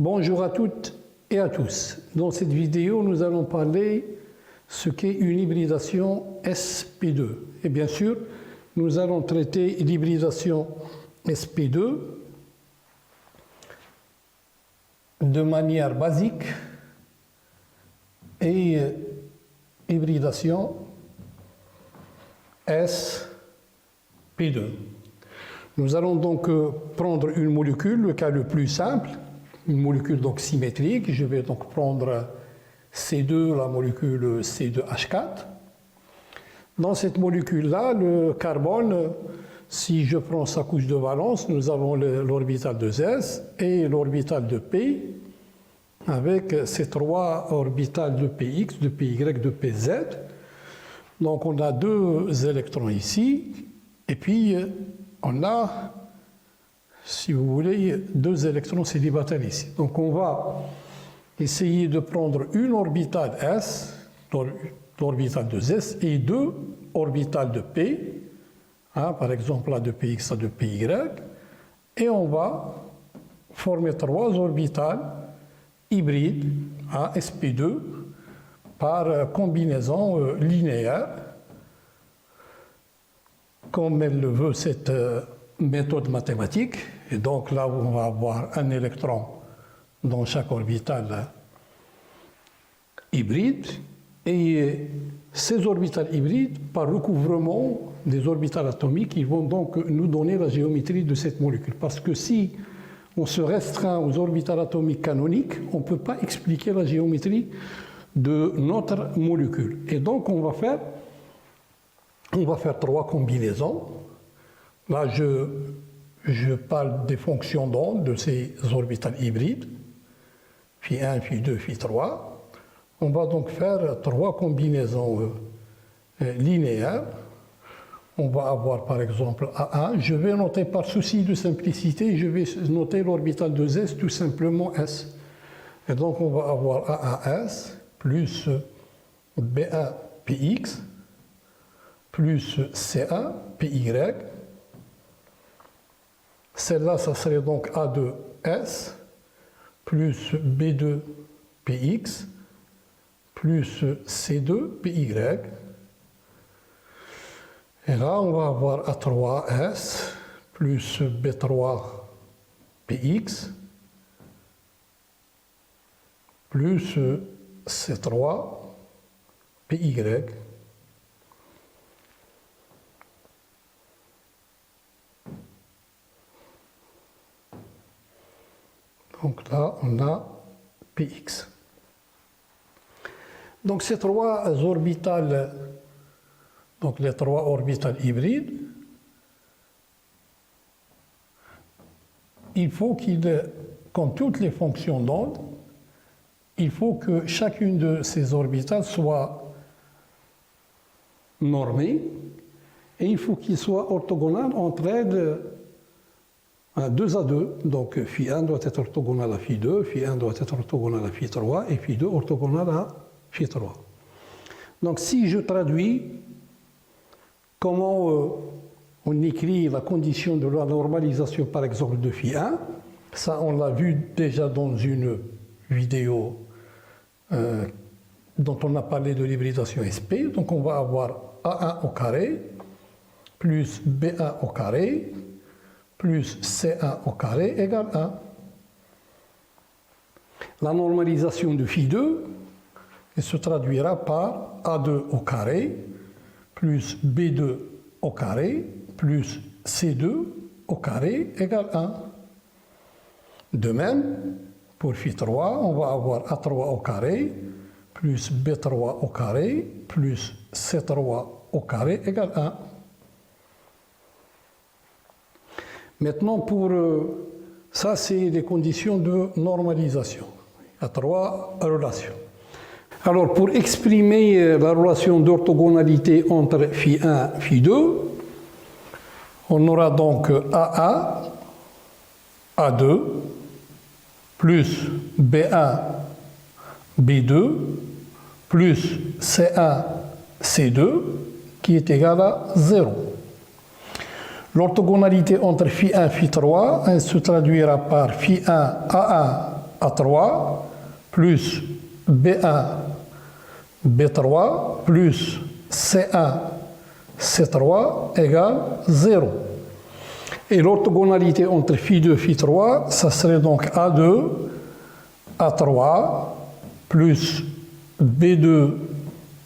Bonjour à toutes et à tous. Dans cette vidéo, nous allons parler ce qu'est une hybridation sp2. Et bien sûr, nous allons traiter l'hybridation sp2 de manière basique et hybridation sp2. Nous allons donc prendre une molécule, le cas le plus simple, une molécule donc symétrique. Je vais donc prendre C2, la molécule C2H4. Dans cette molécule-là, le carbone, si je prends sa couche de valence, nous avons l'orbital de S et l'orbital de P avec ces trois orbitales de Px, de Py, de Pz. Donc on a deux électrons ici et puis on a, si vous voulez, deux électrons célibataires ici. Donc on va essayer de prendre une orbitale S, l'orbitale de S, et deux orbitales de P, par exemple la de Px, la de Py, et on va former trois orbitales hybrides, sp2, par combinaison linéaire, comme elle le veut cette méthode mathématique. Et donc là, on va avoir un électron dans chaque orbitale hybride. Et ces orbitales hybrides, par recouvrement des orbitales atomiques, ils vont donc nous donner la géométrie de cette molécule. Parce que si on se restreint aux orbitales atomiques canoniques, on ne peut pas expliquer la géométrie de notre molécule. Et donc on va faire trois combinaisons. Là, je parle des fonctions d'onde de ces orbitales hybrides, Φ1, Φ2, Φ3. On va donc faire trois combinaisons linéaires. On va avoir par exemple A1. Je vais noter par souci de simplicité, je vais noter l'orbital de S tout simplement S. Et donc on va avoir A1S plus B1 Px plus C1 Py. Celle-là, ça serait donc A2S plus B2 Px plus C2 Py. Et là, on va avoir A3S plus B3 Px plus C3 Py. Donc là, on a Px. Donc ces trois orbitales, donc les trois orbitales hybrides, il faut comme toutes les fonctions d'onde, il faut que chacune de ces orbitales soit normée et il faut qu'il soit orthogonal entre elles 2 à 2. Donc Φ1 doit être orthogonal à Φ2, Φ1 doit être orthogonal à Φ3 et Φ2 orthogonal à Φ3. Donc si je traduis comment on écrit la condition de la normalisation par exemple de Φ1, ça on l'a vu déjà dans une vidéo dont on a parlé de l'hybridation SP. Donc on va avoir A1 au carré plus B1 au carré plus C1 au carré égale 1. La normalisation de Φ2 se traduira par A2 au carré plus B2 au carré plus C2 au carré égale 1. De même, pour Φ3, on va avoir A3 au carré plus B3 au carré plus C3 au carré égale 1. Maintenant, pour ça, c'est les conditions de normalisation. Il y a trois relations. Alors, pour exprimer la relation d'orthogonalité entre Φ1 et Φ2, on aura donc A1, A2, plus B1, B2, plus C1, C2, qui est égal à 0. L'orthogonalité entre Φ1 et Φ3 se traduira par Φ1 A1 A3 plus B1 B3 plus C1 C3 égale 0. Et l'orthogonalité entre phi2 phi3, ça serait donc A2 A3 plus B2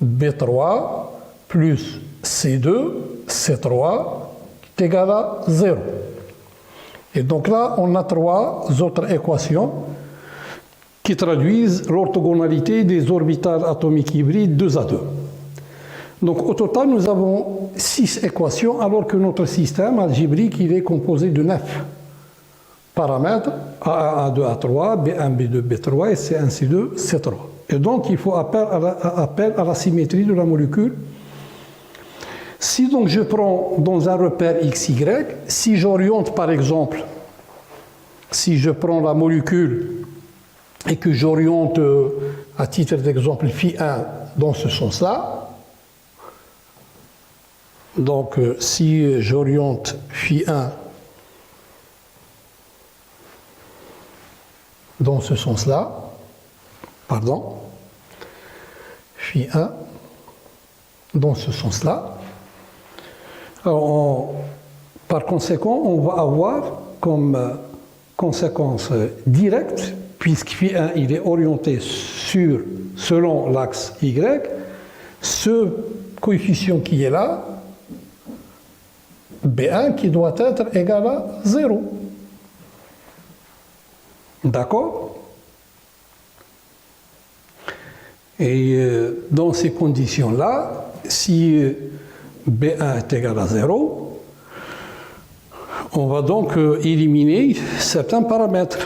B3 plus C2 C3 qui est égal à 0. Et donc là, on a trois autres équations qui traduisent l'orthogonalité des orbitales atomiques hybrides 2 à 2. Donc au total, nous avons 6 équations, alors que notre système algébrique il est composé de 9 paramètres, A1, A2, A3, B1, B2, B3 et C1, C2, C3. Et donc il faut appel à la symétrie de la molécule. Si donc je prends dans un repère XY, si j'oriente par exemple, si je prends la molécule et que j'oriente à titre d'exemple phi1 dans ce sens-là, donc si j'oriente phi1 dans ce sens-là, pardon, phi1 dans ce sens-là, alors par conséquent, on va avoir comme conséquence directe, puisque phi1 il est orienté selon l'axe Y, ce coefficient qui est là, B1 qui doit être égal à 0. D'accord? Et dans ces conditions-là, si B1 est égal à 0, on va donc éliminer certains paramètres.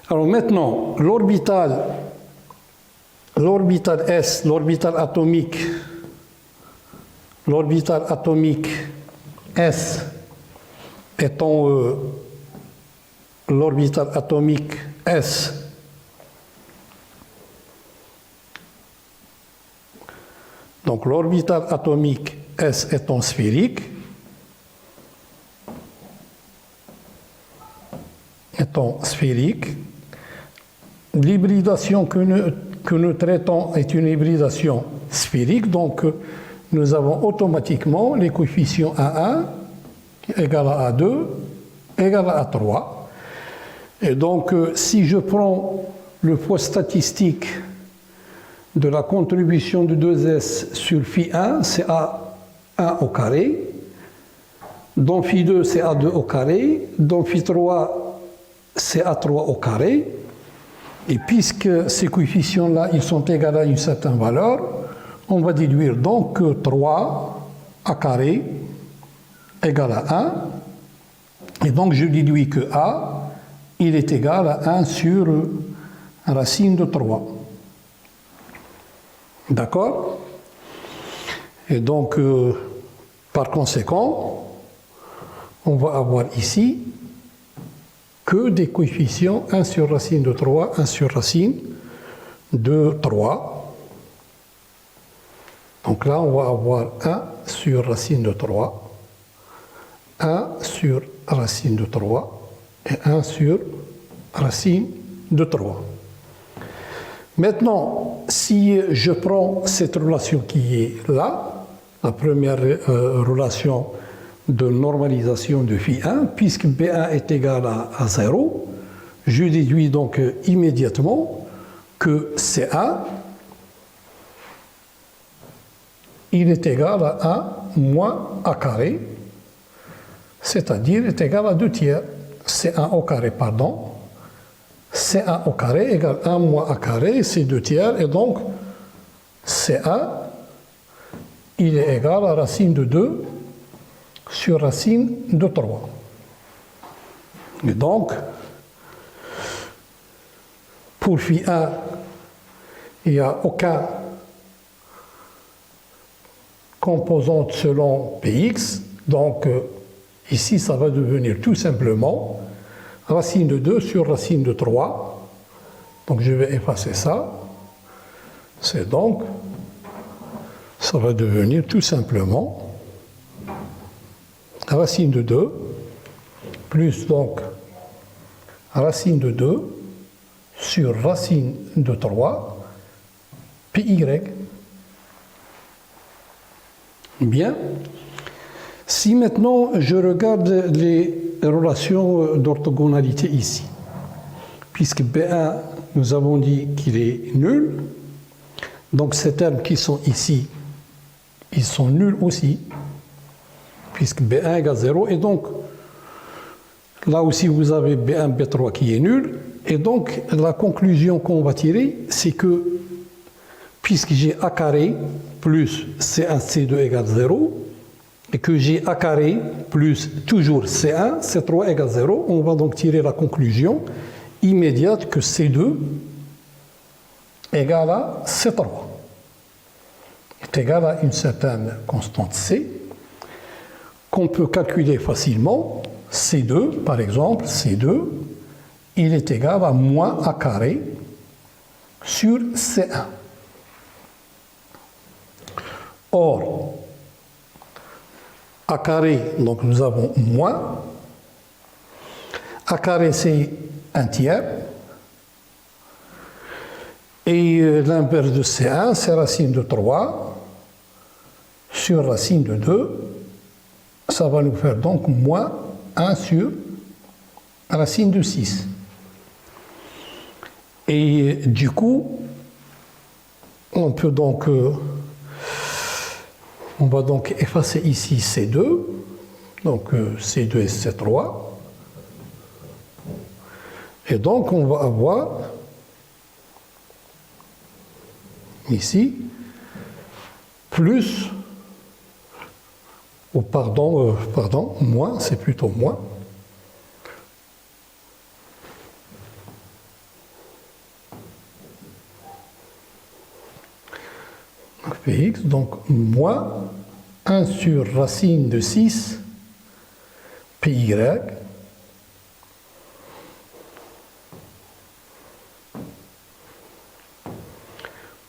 Alors maintenant, l'orbital S, l'orbital atomique S étant l'orbital atomique S donc l'orbital atomique S étant sphérique, l'hybridation que nous traitons est une hybridation sphérique, donc nous avons automatiquement les coefficients A1 égal à A2 égal à A3. Et donc, si je prends le poids statistique de la contribution de 2S sur phi1, c'est A1 au carré. Dans phi2, c'est A2 au carré. Dans phi3, c'est A3 au carré. Et puisque ces coefficients-là, ils sont égaux à une certaine valeur, on va déduire donc que 3 A carré égale à 1. Et donc je déduis que A, il est égal à 1 sur racine de 3. D'accord? Et donc, par conséquent, on va avoir ici que des coefficients 1 sur racine de 3, 1 sur racine de 3. Donc là, on va avoir 1 sur racine de 3, 1 sur racine de 3 et 1 sur racine de 3. Maintenant, si je prends cette relation qui est là, la première relation de normalisation de phi1, puisque B1 est égal à 0, je déduis donc immédiatement que C1 il est égal à 1 moins A carré, c'est-à-dire est égal à 2 tiers. C1 au carré, pardon. C1 au carré égale 1 moins A carré, c'est 2 tiers, et donc C1, il est égal à racine de 2 sur racine de 3. Et donc, pour phi1, il n'y a aucun composante selon Px, donc ici ça va devenir tout simplement racine de 2 sur racine de 3, donc je vais effacer ça, c'est donc, ça va devenir tout simplement racine de 2 plus donc racine de 2 sur racine de 3 PY. Bien. Si maintenant je regarde les relations d'orthogonalité ici, puisque B1, nous avons dit qu'il est nul, donc ces termes qui sont ici, ils sont nuls aussi, puisque B1 égale 0, et donc là aussi vous avez B1, B3 qui est nul, et donc la conclusion qu'on va tirer, c'est que puisque j'ai A carré plus C1, C2 égale 0, et que j'ai A carré plus toujours C1, C3 égale 0, on va donc tirer la conclusion immédiate que C2 égale à C3 est égal à une certaine constante C qu'on peut calculer facilement. C2, par exemple, C2, il est égal à moins A carré sur C1. Or, A carré, donc nous avons moins. A carré, c'est un tiers. Et l'inverse de C1, c'est racine de 3 sur racine de 2. Ça va nous faire donc moins 1 sur racine de 6. Et du coup, on peut donc... on va donc effacer ici C2, donc C2 et C3. Et donc on va avoir ici plus, ou pardon, moins, c'est plutôt moins. Px, donc moins 1 sur racine de 6 Py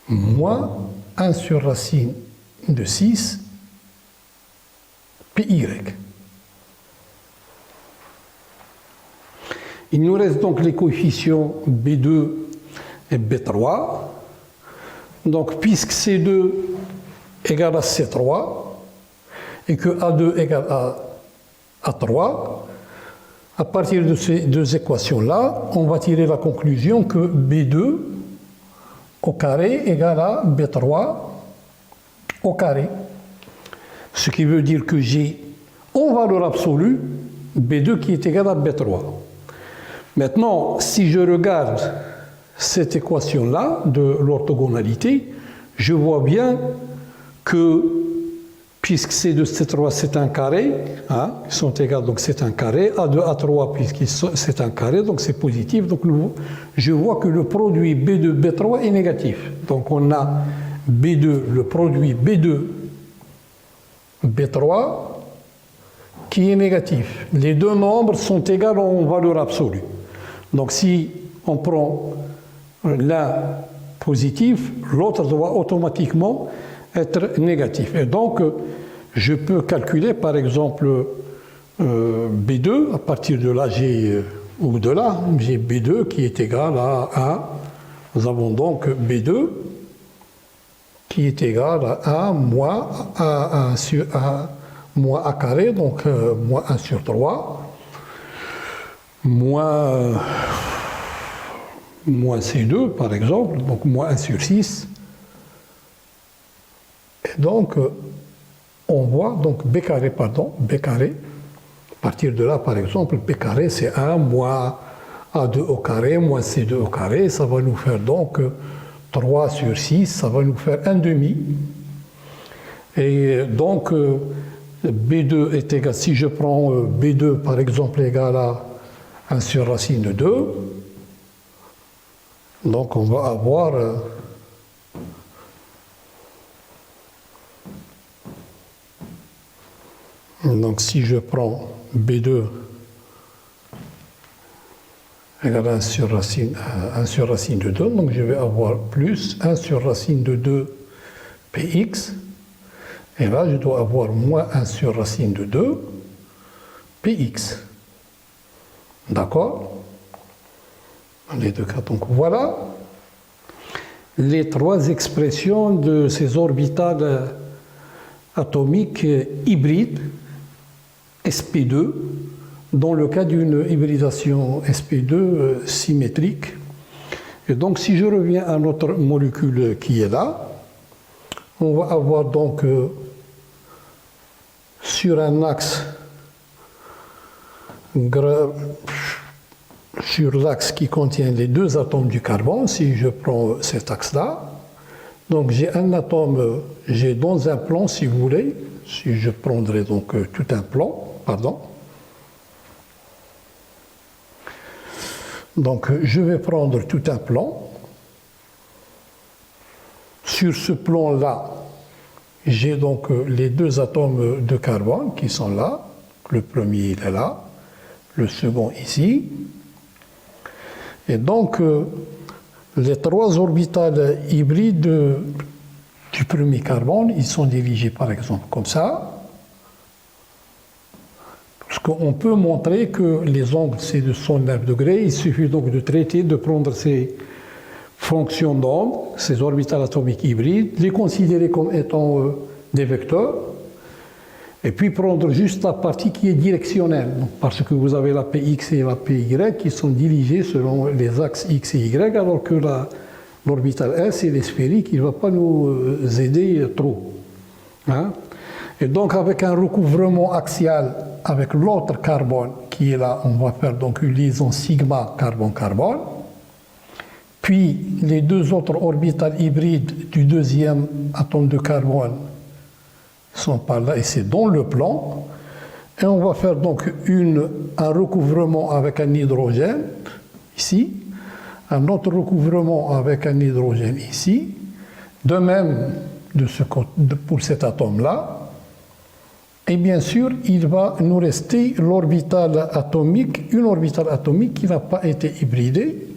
moins 1 sur racine de 6 Py. Il nous reste donc les coefficients B2 et B3. Donc, puisque C2 égale à C3 et que A2 égale à A3, à partir de ces deux équations-là, on va tirer la conclusion que B2 au carré égale à B3 au carré. Ce qui veut dire que j'ai en valeur absolue B2 qui est égal à B3. Maintenant, si je regarde cette équation-là de l'orthogonalité, je vois bien que, puisque C2, C3, c'est un carré, hein, ils sont égaux, donc c'est un carré, A2, A3, puisque c'est un carré, donc c'est positif, donc je vois que le produit B2, B3 est négatif. Donc on a B2, le produit B2, B3, qui est négatif. Les deux nombres sont égaux en valeur absolue. Donc si on prend l'un positif, l'autre doit automatiquement être négatif. Et donc, je peux calculer, par exemple, B2, à partir de là, ou de là, j'ai B2 qui est égal à 1. Nous avons donc B2 qui est égal à 1 moins A, 1 sur 1 moins A carré, donc moins 1 sur 3, moins C2 par exemple, donc moins 1 sur 6. Et donc on voit donc B carré, à partir de là par exemple, B carré c'est 1 moins A2 au carré moins C2 au carré, ça va nous faire donc 3 sur 6, ça va nous faire 1 demi. Et donc B2 est égal, si je prends B2 par exemple égal à 1 sur racine de 2, donc on va avoir donc si je prends B2 égale à 1 sur racine de 2, donc je vais avoir plus 1 sur racine de 2 Px, et là je dois avoir moins 1 sur racine de 2 Px. D'accord? les deux cas. Donc voilà les trois expressions de ces orbitales atomiques hybrides sp2 dans le cas d'une hybridation sp2 symétrique. Et donc si je reviens à notre molécule qui est là, on va avoir donc sur un axe sur l'axe qui contient les deux atomes du carbone, si je prends cet axe-là, donc j'ai un atome, j'ai dans un plan, si vous voulez, si je prendrais donc tout un plan, pardon. Donc je vais prendre tout un plan. Sur ce plan-là, j'ai donc les deux atomes de carbone qui sont là. Le premier, il est là. Le second, ici. Et donc, les trois orbitales hybrides du premier carbone, ils sont dirigés par exemple comme ça. Parce qu'on peut montrer que les angles, c'est de 109 degrés. Il suffit donc de traiter, de prendre ces fonctions d'onde, ces orbitales atomiques hybrides, les considérer comme étant des vecteurs, et puis prendre juste la partie qui est directionnelle, donc parce que vous avez la Px et la Py qui sont dirigées selon les axes X et Y, alors que l'orbitale S, elle est sphérique, il ne va pas nous aider trop. Hein? Et donc avec un recouvrement axial avec l'autre carbone qui est là, on va faire donc une liaison sigma carbone-carbone. Puis les deux autres orbitales hybrides du deuxième atome de carbone sont par là et c'est dans le plan. Et on va faire donc un recouvrement avec un hydrogène ici, un autre recouvrement avec un hydrogène ici. De même pour cet atome-là. Et bien sûr, il va nous rester l'orbitale atomique, une orbitale atomique qui n'a pas été hybridée.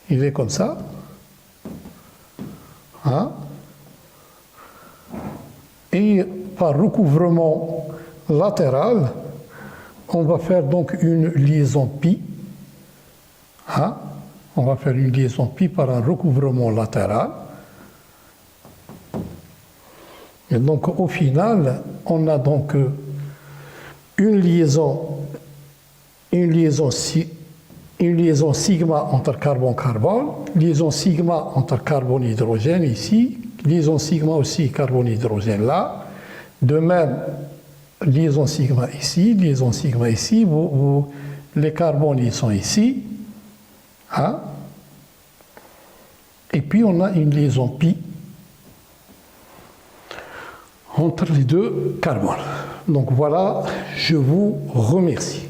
Il est comme ça. Hein? Et par recouvrement latéral, on va faire donc une liaison pi. Hein? On va faire une liaison pi par un recouvrement latéral. Et donc au final, on a donc une liaison sigma entre carbone-carbone, liaison sigma entre carbone-hydrogène ici, liaison sigma aussi carbone-hydrogène là. De même, liaison sigma ici, les carbones ils sont ici. Hein? Et puis on a une liaison pi entre les deux carbones. Donc voilà, je vous remercie.